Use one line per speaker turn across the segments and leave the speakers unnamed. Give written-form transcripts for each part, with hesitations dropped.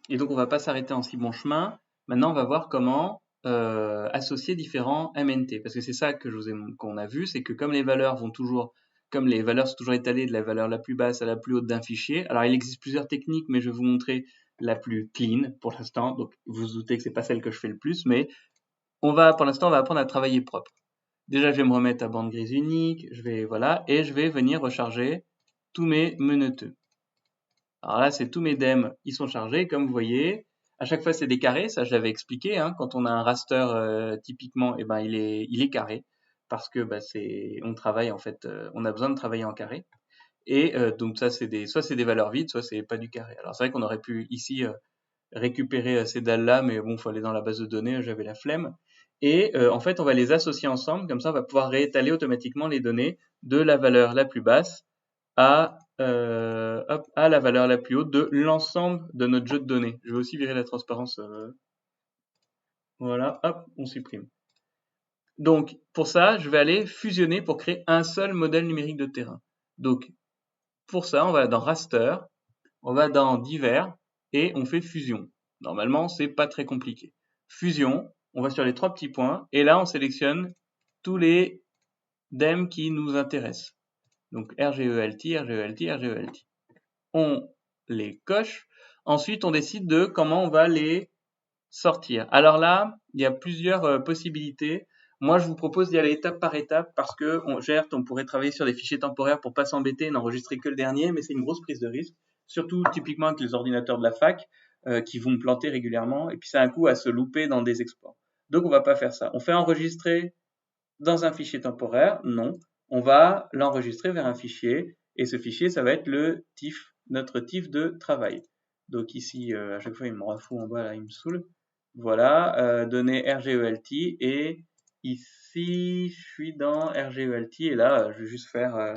Et donc, on va pas s'arrêter en si bon chemin. Maintenant, on va voir comment associer différents MNT. Parce que c'est ça que qu'on a vu, c'est que comme les valeurs sont toujours étalées de la valeur la plus basse à la plus haute d'un fichier. Alors, il existe plusieurs techniques, mais je vais vous montrer la plus clean pour l'instant. Donc, vous vous doutez que c'est pas celle que je fais le plus, mais pour l'instant, on va apprendre à travailler propre. Déjà, je vais me remettre à bande grise unique, voilà, et je vais venir recharger tous mes menoteux. Alors là, c'est tous mes DEM, ils sont chargés, comme vous voyez. À chaque fois, c'est des carrés, ça je l'avais expliqué, hein. Quand on a un raster, typiquement, eh ben, il est carré, parce que bah, on travaille en fait, on a besoin de travailler en carré. Et donc ça, soit c'est des valeurs vides, soit c'est pas du carré. Alors c'est vrai qu'on aurait pu ici récupérer ces dalles-là, mais bon, faut aller dans la base de données, j'avais la flemme. Et en fait, on va les associer ensemble, comme ça, on va pouvoir réétaler automatiquement les données de la valeur la plus basse à la valeur la plus haute de l'ensemble de notre jeu de données. Je vais aussi virer la transparence. Voilà, hop, on supprime. Donc, pour ça, je vais aller fusionner pour créer un seul modèle numérique de terrain. Donc, pour ça, on va dans Raster, on va dans Divers et on fait fusion. Normalement, c'est pas très compliqué. Fusion, on va sur les trois petits points et là, on sélectionne tous les DEM qui nous intéressent. Donc RGELT, RGELT, RGELT. On les coche. Ensuite, on décide de comment on va les sortir. Alors là, il y a plusieurs possibilités. Moi, je vous propose d'y aller étape par étape parce que on pourrait travailler sur des fichiers temporaires pour pas s'embêter et n'enregistrer que le dernier, mais c'est une grosse prise de risque, surtout typiquement avec les ordinateurs de la fac qui vont me planter régulièrement et puis ça a un coût à se louper dans des exports. Donc, on va pas faire ça. On fait enregistrer dans un fichier temporaire? Non. On va l'enregistrer vers un fichier et ce fichier, ça va être le TIFF, notre TIFF de travail. Donc ici, à chaque fois, il me rend fou en bas, là, il me saoule. Voilà, données RGELT et ici, je suis dans RGELT et là, je vais juste faire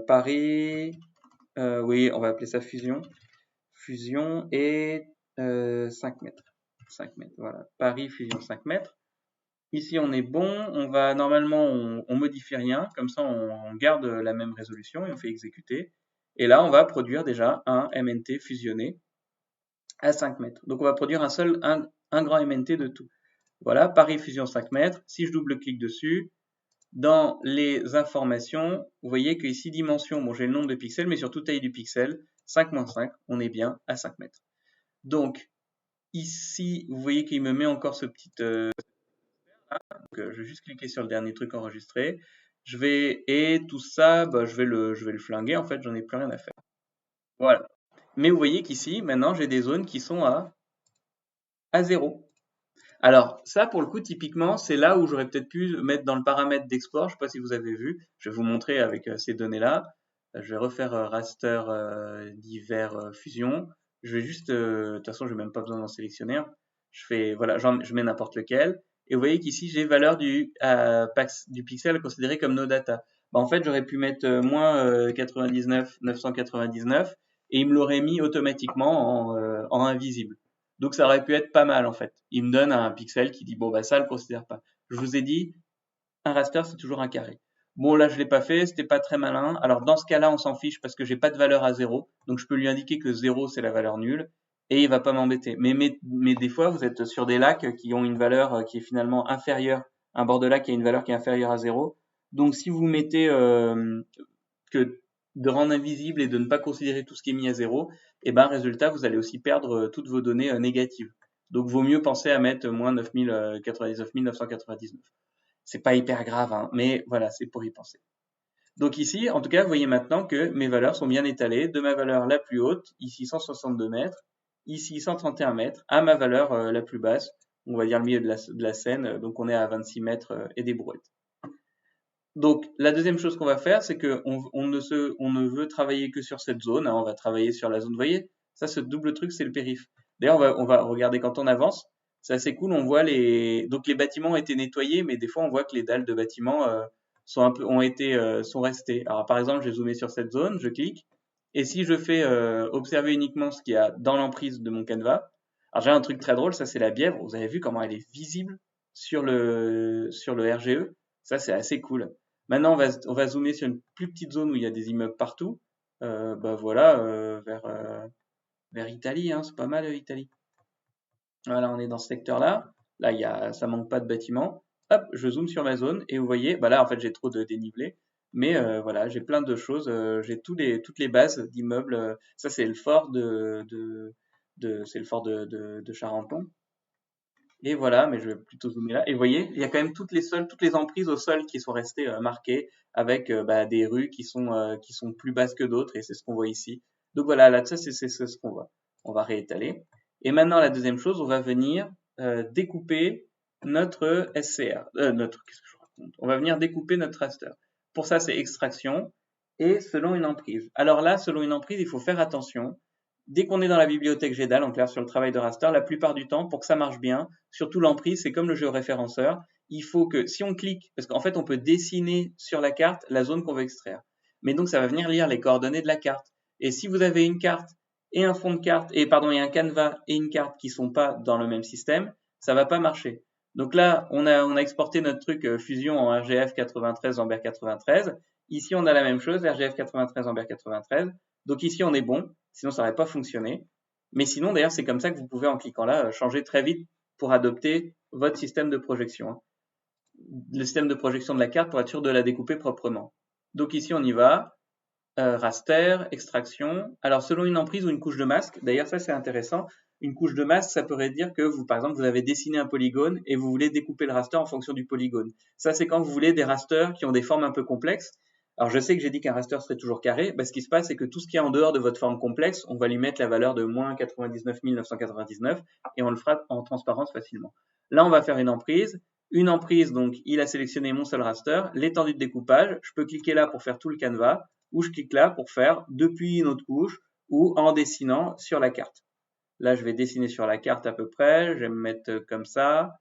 Paris, oui, on va appeler ça fusion. Fusion et 5 mètres. 5 mètres, voilà. Paris, fusion 5 mètres. Ici, on est bon. Normalement, on modifie rien. Comme ça, on garde la même résolution et on fait exécuter. Et là, on va produire déjà un MNT fusionné à 5 mètres. Donc, on va produire un grand MNT de tout. Voilà, Paris Fusion 5 mètres. Si je double-clique dessus, dans les informations, vous voyez que ici, dimension, bon, j'ai le nombre de pixels, mais surtout taille du pixel, 5-5, on est bien à 5 mètres. Donc, ici, vous voyez qu'il me met encore ce petit donc, je vais juste cliquer sur le dernier truc enregistré. Et tout ça, bah, je vais le flinguer. En fait, j'en ai plus rien à faire. Voilà. Mais vous voyez qu'ici, maintenant, j'ai des zones qui sont à 0. Alors, ça, pour le coup, typiquement, c'est là où j'aurais peut-être pu mettre dans le paramètre d'export. Je ne sais pas si vous avez vu. Je vais vous montrer avec ces données-là. Je vais refaire raster divers fusion. Je vais juste, de toute façon, je n'ai même pas besoin d'en sélectionner un. Voilà, je mets n'importe lequel. Et vous voyez qu'ici, j'ai valeur du pixel considéré comme no data. Bah, en fait, j'aurais pu mettre moins 99, 999 et il me l'aurait mis automatiquement en invisible. Donc ça aurait pu être pas mal en fait. Il me donne un pixel qui dit bon bah ça, le considère pas. Je vous ai dit, un raster c'est toujours un carré. Bon là je l'ai pas fait, c'était pas très malin. Alors dans ce cas-là on s'en fiche parce que j'ai pas de valeur à 0. Donc je peux lui indiquer que 0 c'est la valeur nulle et il va pas m'embêter. Mais des fois vous êtes sur des lacs qui ont une valeur qui est finalement inférieure, un bord de lac qui a une valeur qui est inférieure à 0. Donc si vous mettez que de rendre invisible et de ne pas considérer tout ce qui est mis à 0, et ben résultat vous allez aussi perdre toutes vos données négatives. Donc vaut mieux penser à mettre moins 99 999. C'est pas hyper grave, hein, mais voilà, c'est pour y penser. Donc ici, en tout cas, vous voyez maintenant que mes valeurs sont bien étalées de ma valeur la plus haute, ici 162 mètres, ici 131 mètres, à ma valeur la plus basse, on va dire le milieu de la scène, donc on est à 26 mètres et des brouettes. Donc, la deuxième chose qu'on va faire, c'est on ne veut travailler que sur cette zone, hein, on va travailler sur la zone, vous voyez, ça, ce double truc, c'est le périph. D'ailleurs, on va regarder quand on avance, c'est assez cool, on voit donc les bâtiments ont été nettoyés, mais des fois, on voit que les dalles de bâtiments sont restées. Alors, par exemple, je vais zoomer sur cette zone, je clique, et si je fais observer uniquement ce qu'il y a dans l'emprise de mon canevas, alors j'ai un truc très drôle, ça c'est la bièvre, vous avez vu comment elle est visible sur le RGE, ça c'est assez cool. Maintenant, on va zoomer sur une plus petite zone où il y a des immeubles partout. Bah voilà, vers vers Italie, hein, c'est pas mal Italie. Voilà, on est dans ce secteur-là. Là, ça manque pas de bâtiments. Hop, je zoome sur ma zone et vous voyez, bah là, en fait, j'ai trop de dénivelé. Mais voilà, j'ai plein de choses. J'ai toutes les bases d'immeubles. Ça, c'est le fort c'est le fort de Charenton. Et voilà, mais je vais plutôt zoomer là. Et vous voyez, il y a quand même toutes les emprises au sol qui sont restées marquées avec bah, des rues qui sont plus basses que d'autres. Et c'est ce qu'on voit ici. Donc voilà, là, ça, c'est ce qu'on voit. On va réétaler. Et maintenant, la deuxième chose, on va venir découper notre SCR. Qu'est-ce que je raconte? On va venir découper notre raster. Pour ça, c'est extraction et selon une emprise. Alors là, selon une emprise, il faut faire attention. Dès qu'on est dans la bibliothèque GEDAL, en clair sur le travail de raster, la plupart du temps, pour que ça marche bien, surtout l'emprise, c'est comme le géoréférenceur. Il faut que, si on clique, parce qu'en fait, on peut dessiner sur la carte la zone qu'on veut extraire. Mais donc, ça va venir lire les coordonnées de la carte. Et si vous avez une carte et un fond de carte, et pardon, et un canevas et une carte qui sont pas dans le même système, ça va pas marcher. Donc là, on a exporté notre truc Fusion en RGF 93 Ambert 93. Ici, on a la même chose, RGF 93 Ambert 93. Donc ici, on est bon, sinon ça n'aurait pas fonctionné. Mais sinon, d'ailleurs, c'est comme ça que vous pouvez, en cliquant là, changer très vite pour adopter votre système de projection, hein. Le système de projection de la carte pour être sûr de la découper proprement. Donc ici, on y va. Raster, extraction. Alors, selon une emprise ou une couche de masque, d'ailleurs, ça c'est intéressant. Une couche de masque, ça pourrait dire que vous, par exemple, vous avez dessiné un polygone et vous voulez découper le raster en fonction du polygone. Ça, c'est quand vous voulez des rasters qui ont des formes un peu complexes. Alors, je sais que j'ai dit qu'un raster serait toujours carré. Bah, ce qui se passe, c'est que tout ce qui est en dehors de votre forme complexe, on va lui mettre la valeur de moins 99 999 et on le fera en transparence facilement. Là, on va faire une emprise. Une emprise, donc, il a sélectionné mon seul raster, l'étendue de découpage. Je peux cliquer là pour faire tout le canevas ou je clique là pour faire depuis une autre couche ou en dessinant sur la carte. Là, je vais dessiner sur la carte à peu près. Je vais me mettre comme ça.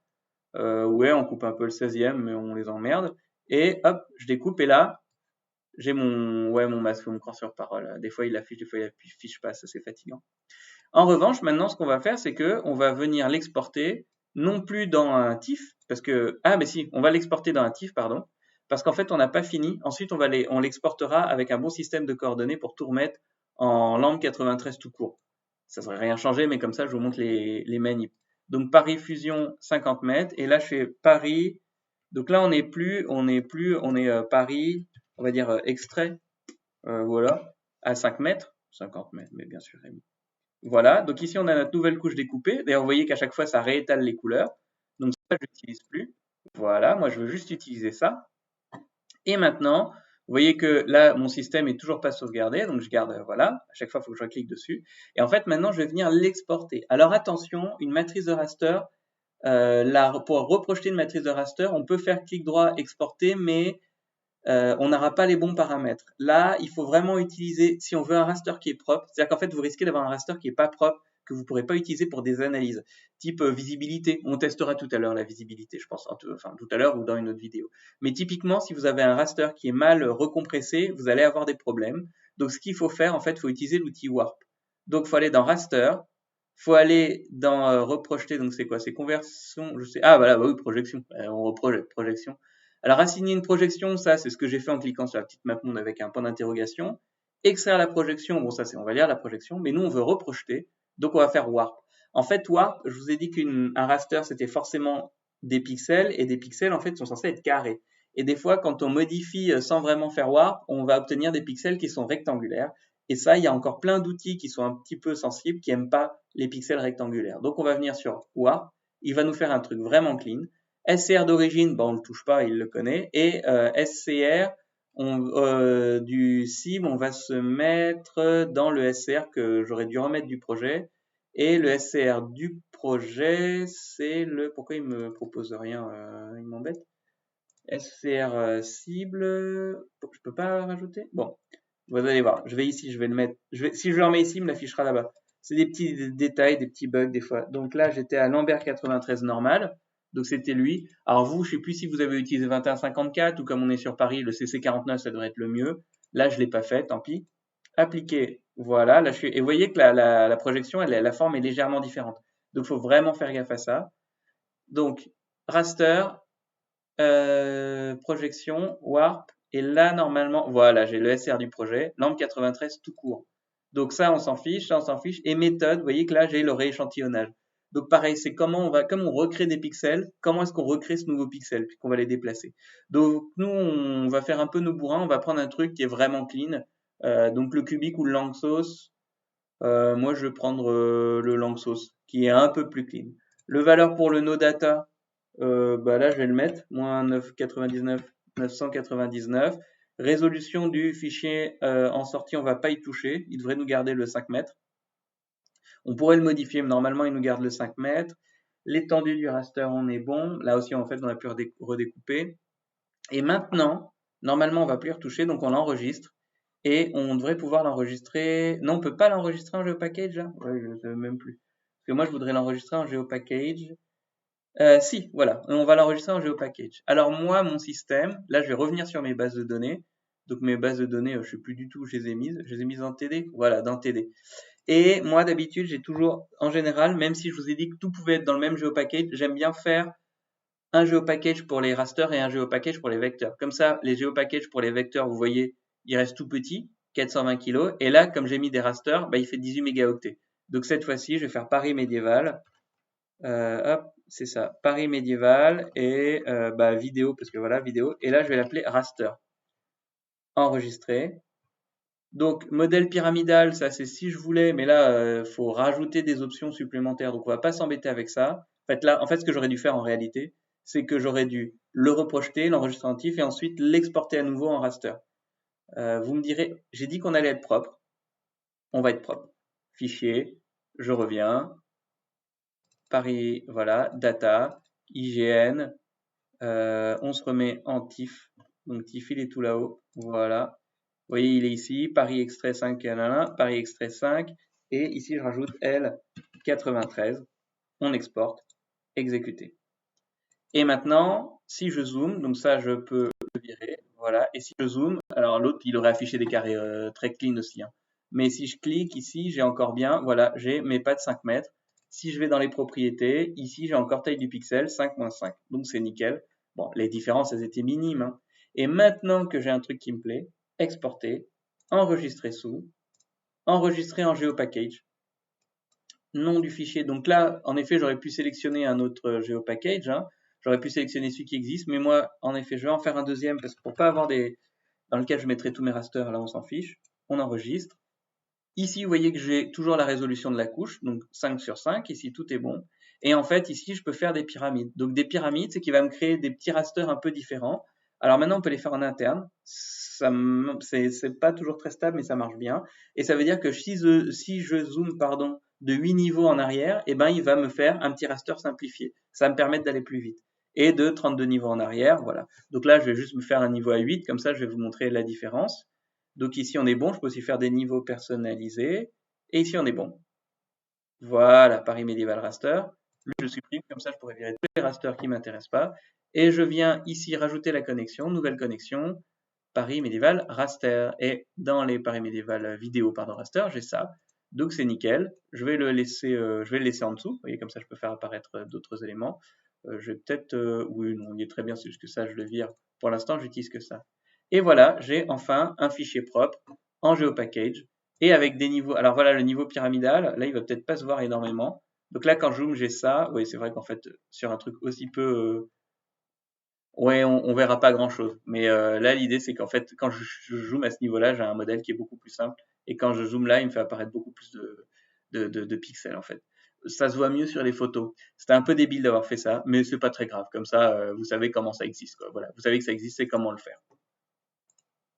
Ouais, on coupe un peu le 16e, mais on les emmerde. Et hop, je découpe et là, j'ai mon masque, faut me croire sur parole. Des fois, il affiche, des fois, il affiche pas. Ça, c'est fatigant. En revanche, maintenant, ce qu'on va faire, c'est que on va venir l'exporter non plus dans un TIFF, parce que mais si, on va l'exporter dans un TIFF, pardon, parce qu'en fait, on n'a pas fini. Ensuite, on l'exportera avec un bon système de coordonnées pour tout remettre en LAMP 93 tout court. Ça ne serait rien changer, mais comme ça, je vous montre les manips. Donc Paris Fusion 50 mètres, et là, je fais Paris. Donc là, on est Paris, on va dire extrait, voilà, à 5 mètres, 50 mètres, mais bien sûr, Rémi. Voilà, donc ici on a notre nouvelle couche découpée. D'ailleurs, vous voyez qu'à chaque fois ça réétale les couleurs. Donc ça, je l'utilise plus. Voilà, moi je veux juste utiliser ça. Et maintenant, vous voyez que là, mon système est toujours pas sauvegardé. Donc je garde, voilà, à chaque fois il faut que je clique dessus. Et en fait, maintenant, je vais venir l'exporter. Alors attention, une matrice de raster, pour reprojeter une matrice de raster, on peut faire clic droit, exporter, mais on n'aura pas les bons paramètres. Là, il faut vraiment utiliser, si on veut un raster qui est propre, c'est-à-dire qu'en fait, vous risquez d'avoir un raster qui est pas propre, que vous ne pourrez pas utiliser pour des analyses, type visibilité. On testera tout à l'heure la visibilité, je pense, enfin tout à l'heure ou dans une autre vidéo. Mais typiquement, si vous avez un raster qui est mal recompressé, vous allez avoir des problèmes. Donc, ce qu'il faut faire, en fait, il faut utiliser l'outil Warp. Donc, il faut aller dans raster, faut aller dans reprojeter, donc c'est quoi? C'est conversion, je sais. Ah voilà, bah oui, projection. On reprojette, projection. Alors, assigner une projection, ça, c'est ce que j'ai fait en cliquant sur la petite map monde avec un point d'interrogation. Extraire la projection, bon, ça, on va lire la projection, mais nous, on veut reprojeter, donc on va faire warp. En fait, warp, je vous ai dit qu'un raster, c'était forcément des pixels, et des pixels, en fait, sont censés être carrés. Et des fois, quand on modifie sans vraiment faire warp, on va obtenir des pixels qui sont rectangulaires. Et ça, il y a encore plein d'outils qui sont un petit peu sensibles, qui n'aiment pas les pixels rectangulaires. Donc, on va venir sur warp, il va nous faire un truc vraiment clean. SCR d'origine, on ne le touche pas, il le connaît. Et SCR du SIM, on va se mettre dans le SCR que j'aurais dû remettre du projet. Et le SCR du projet, c'est le... Pourquoi il me propose rien il m'embête. SCR cible... Je peux pas rajouter. Bon, vous allez voir. Je vais ici, je vais le mettre... Si je le remets ici, il me l'affichera là-bas. C'est des petits détails, des petits bugs des fois. Donc là, j'étais à Lambert 93 normal. Donc c'était lui. Alors vous, je sais plus si vous avez utilisé 2154 ou comme on est sur Paris, le CC49, ça devrait être le mieux. Là, je l'ai pas fait, tant pis. Appliquer, voilà. Là, et vous voyez que la projection, la forme est légèrement différente. Donc, il faut vraiment faire gaffe à ça. Donc, raster, projection, warp. Et là, normalement, voilà, j'ai le SR du projet, lampe 93 tout court. Donc ça, on s'en fiche, ça, on s'en fiche. Et méthode, vous voyez que là, j'ai le rééchantillonnage. Donc pareil, c'est comme on recrée des pixels, comment est-ce qu'on recrée ce nouveau pixel, puis qu'on va les déplacer. Donc nous, on va faire un peu nos bourrins, on va prendre un truc qui est vraiment clean. Donc le cubique ou le Lanczos, moi je vais prendre le Lanczos, qui est un peu plus clean. Le valeur pour le NoData, bah là je vais le mettre, moins 999, 999. Résolution du fichier en sortie, on va pas y toucher, il devrait nous garder le 5 mètres. On pourrait le modifier, mais normalement, il nous garde le 5 mètres. L'étendue du raster, on est bon. Là aussi, en fait, on a pu redécouper. Et maintenant, normalement, on va plus y retoucher, donc on l'enregistre. Et on devrait pouvoir l'enregistrer. Non, on peut pas l'enregistrer en GeoPackage, là? Ouais, je sais même plus. Parce que moi, je voudrais l'enregistrer en GeoPackage. Si, voilà, on va l'enregistrer en GeoPackage. Alors moi, mon système, là, je vais revenir sur mes bases de données. Donc mes bases de données, je sais plus du tout où je les ai mises. Je les ai mises dans TD. Voilà, dans TD. Et moi, d'habitude, j'ai toujours, en général, même si je vous ai dit que tout pouvait être dans le même GeoPackage, j'aime bien faire un GeoPackage pour les rasters et un GeoPackage pour les vecteurs. Comme ça, les GeoPackages pour les vecteurs, vous voyez, il reste tout petit, 420 kg. Et là, comme j'ai mis des rasters, bah, il fait 18 mégaoctets. Donc cette fois-ci, je vais faire Paris médiéval. Hop, c'est ça, Paris médiéval et bah, vidéo, parce que voilà, vidéo. Et là, je vais l'appeler raster. Enregistrer. Donc, modèle pyramidal, ça c'est si je voulais, mais là, faut rajouter des options supplémentaires. Donc, on va pas s'embêter avec ça. En fait, ce que j'aurais dû faire en réalité, c'est que j'aurais dû le reprojeter, l'enregistrer en TIFF et ensuite l'exporter à nouveau en raster. Vous me direz, j'ai dit qu'on allait être propre. On va être propre. Fichier, je reviens. Paris, voilà, data, IGN. On se remet en TIFF. Donc, TIFF, il est tout là-haut. Voilà. Vous voyez, il est ici, Paris extrait 5, Paris extrait 5, et ici je rajoute L93, on exporte, exécuter. Et maintenant, si je zoome, donc ça je peux le virer, voilà, et si je zoome, alors l'autre il aurait affiché des carrés très clean aussi, hein. Mais si je clique ici, j'ai encore bien, voilà, j'ai mes pads 5 mètres. Si je vais dans les propriétés, ici j'ai encore taille du pixel 5-5, donc c'est nickel. Bon, les différences elles étaient minimes, hein. Et maintenant que j'ai un truc qui me plaît, exporter, enregistrer sous, enregistrer en GeoPackage, nom du fichier. Donc là, en effet, j'aurais pu sélectionner un autre GeoPackage, hein. J'aurais pu sélectionner celui qui existe, mais moi, en effet, je vais en faire un deuxième parce que pour pas avoir des dans lequel je mettrai tous mes rasters, là on s'en fiche. On enregistre. Ici, vous voyez que j'ai toujours la résolution de la couche, donc 5 sur 5, ici tout est bon. Et en fait, ici, je peux faire des pyramides. Donc des pyramides, c'est qui va me créer des petits rasters un peu différents. Alors maintenant, on peut les faire en interne. C'est pas toujours très stable, mais ça marche bien. Et ça veut dire que si je zoome pardon, de 8 niveaux en arrière, eh ben, il va me faire un petit raster simplifié. Ça va me permettre d'aller plus vite. Et de 32 niveaux en arrière, voilà. Donc là, je vais juste me faire un niveau à 8, comme ça, je vais vous montrer la différence. Donc ici, on est bon. Je peux aussi faire des niveaux personnalisés. Et ici, on est bon. Voilà, Paris Medieval Raster. Lui, je supprime. Comme ça, je pourrais virer tous les rasters qui ne m'intéressent pas. Et je viens ici rajouter la connexion, nouvelle connexion, Paris Medieval Raster. Et dans les Paris Medieval vidéo, pardon, raster, j'ai ça. Donc c'est nickel. Je vais le laisser en dessous. Vous voyez, comme ça, je peux faire apparaître d'autres éléments. Je vais peut-être, oui, non, il est très bien, c'est juste que ça, je le vire. Pour l'instant, j'utilise que ça. Et voilà, j'ai enfin un fichier propre en GeoPackage et avec des niveaux. Alors voilà, le niveau pyramidal, là, il va peut-être pas se voir énormément. Donc là, quand je zoome, j'ai ça. Oui, c'est vrai qu'en fait, sur un truc aussi peu, ouais, on verra pas grand-chose. Mais là, l'idée, c'est qu'en fait, quand je zoome à ce niveau-là, j'ai un modèle qui est beaucoup plus simple. Et quand je zoome là, il me fait apparaître beaucoup plus de pixels, en fait. Ça se voit mieux sur les photos. C'était un peu débile d'avoir fait ça, mais c'est pas très grave. Comme ça, vous savez comment ça existe, quoi. Voilà, vous savez que ça existe et comment le faire.